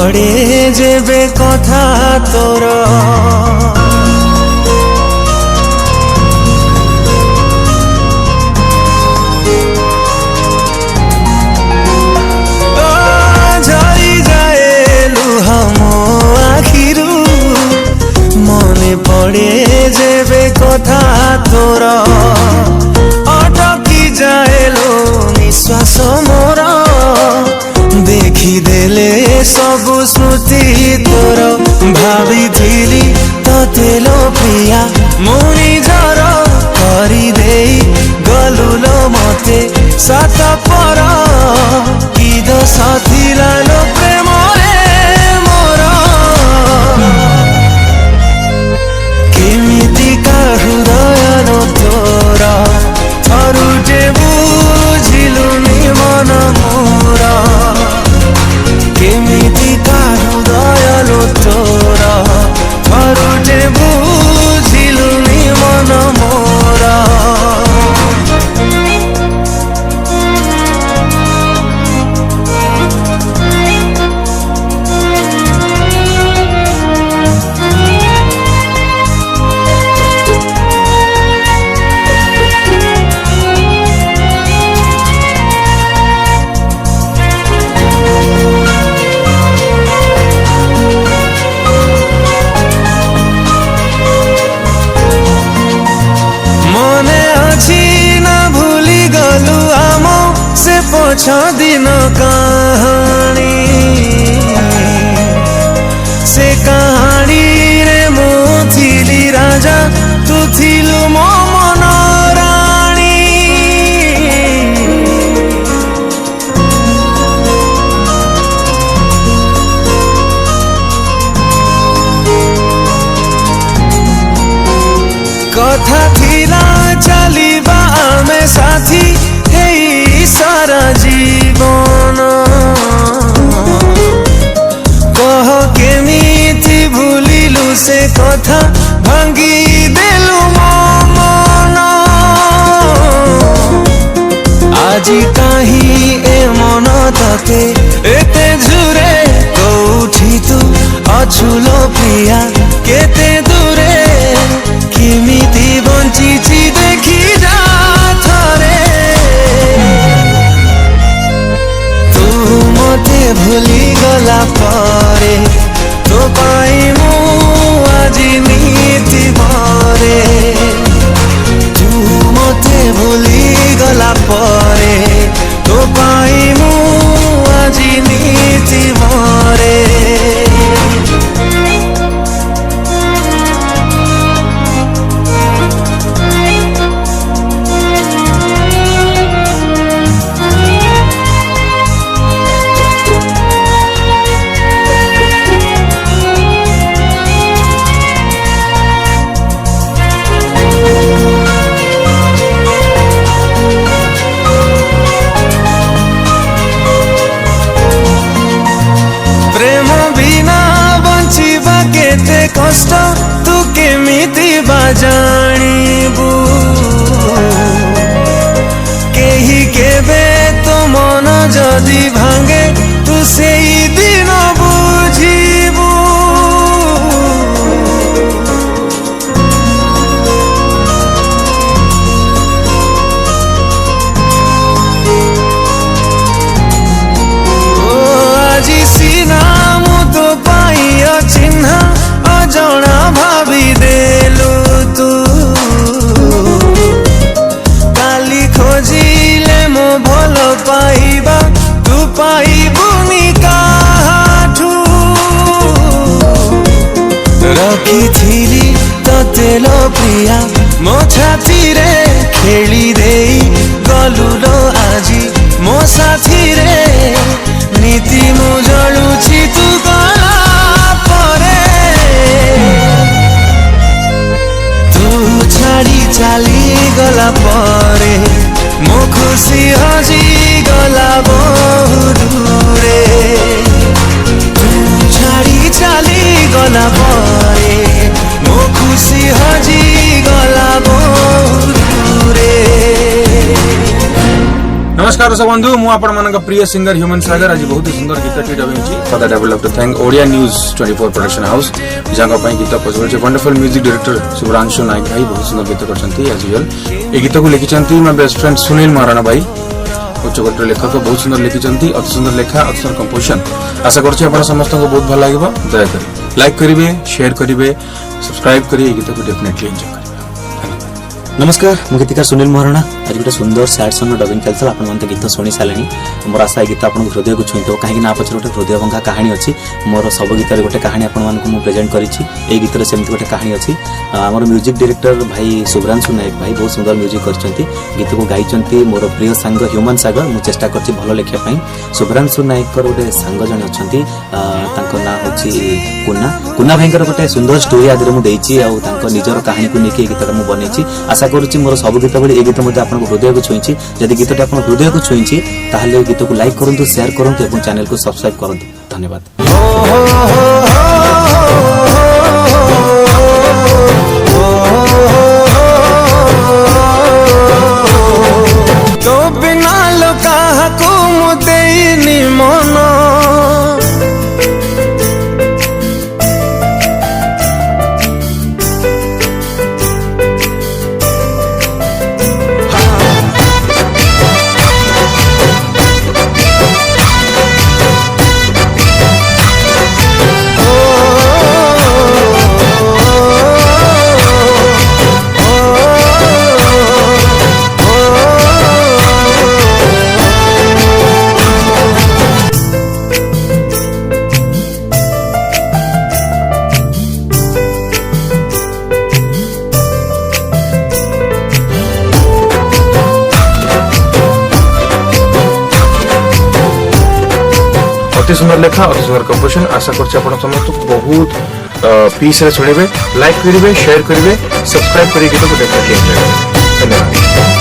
पड़े जेबे कथा तोर झरी जाए लुह मो आखिरु मने पड़े जेबे कथा तोर अटकी जाए लो निश्वास मोर देखी देले सबु स्मृति तोर भावी थिली तते लो प्रिया मु निजर करी देई गलु लो मते सात पर कि दोष थिला लो प्रेम रे मोर केमितिका हृदय लो तोर थरुटे बुझिलुनी मन मोर केमितिका हृदय लो तोर थरुटे बुझिलुनी मन मोर छ दिन कहानी से कहानी रे मु थिली राजा तू थिलु मो मन राणी कथा थिला चलिबा आमे साथी सारा जीवन कह केमिति भूलिलु से कथा भांगी देलु मन आजी काहि ए मन तते एते झुरे कोठी तू अछुलो प्रिया केते दूरे केमिति बंचिछि देखि जा थरे मते भूली गला परे तो पाई मु आजी नीति मरे तू मते भूली गला परे तो पाई मु आजी नीति मरे कष्ट तू केमिति बाजाणीबू केही केबे तो मन जदि भांगे तू सेई दिन बुझीबू ओ आजी सीना मु तो पाई चिन्ह जना भाभी देलु तू काली खोजिले मो भल पाइबा तू पाइबुनी काठू रखी थिली तते लो प्रिया मो छाती रे खेली देई गलु लो आजी मो साथी रे नीति मु जलुछि तू गला परे छाड़ी चली गला परे मो खुशी हजी गला बहुत दूरे तू छाड़ी चली गला परे मो खुशी हजी गला बहुत दूरे। नमस्कार दर्शक बंधु मु आपण मानक प्रिय सिंगर ह्यूमन सागर आज बहुत सुंदर गीत टी डबिंग छी for that I would love to thank Odia news 24 production house जहां पई गीत पसंद wonderful music director Shubhranshu Nayak भाई बहुत सुंदर गीत करछंती एज यूजुअल ए गीत को लिखिछंती my best friend Sunil Maharana भाई उच्चकोटीर लेखक बहुत सुंदर लिखिछंती अति सुंदर लेखा अति सुंदर कंपोजिशन आशा करछि आपण समस्त को बहुत भल लागिबो दया करी लाइक करिवे शेयर करिवे सब्सक्राइब करी ए गीत को डेफिनेटली एंजॉय करिवे। नमस्कार मु गीतकार सुनील महाराणा आज गोटे सुंदर सैड सॉन्ग डबिंग चलता आप गीत शुणी सारे मोर आशा है गीत आप हृदय को छुईथ कहीं पचर गोटे हृदय भंगा कहानी अच्छी मोर सब गीत गोटे कहानी आपको प्रेजेंट करी गीत सेमती गोटे कहानी अच्छी आमर म्यूजिक डायरेक्टर भाई शुभ्रांशु नायक भाई बहुत सुंदर म्यूजिक कर गीत को गाई मोर प्रिय सांग ह्यूमन सागर मुझे चेष्टा कर भल लिखापी शुभ्रांशु नायक गोटे सांग जन अच्छा ना हूँ कुना कुना भाई गोटे सुंदर स्टोरी आदि मुझे निजर कहानी को लेकिन गीत मुझे बनई आशा करुच्ची मोर सब गीत भली ए गीत आप हृदय को छुई जदि गीत आप हृदय को छुई ताहले गीत को लाइक करूँ शेयर करूँ और चैनल को सब्सक्राइब करूँ। धन्यवाद। तो बिना लोका हुकुम देनी मनो अति सुंदर लेखा अति सुंदर कंपोजिशन आशा करछि आपण समस्त बहुत पीस रे सुनिबे लाइक करिवे शेयर करिवे सब्सक्राइब करी गीत को डेफिनेटली एंजॉय करिवे। धन्यवाद।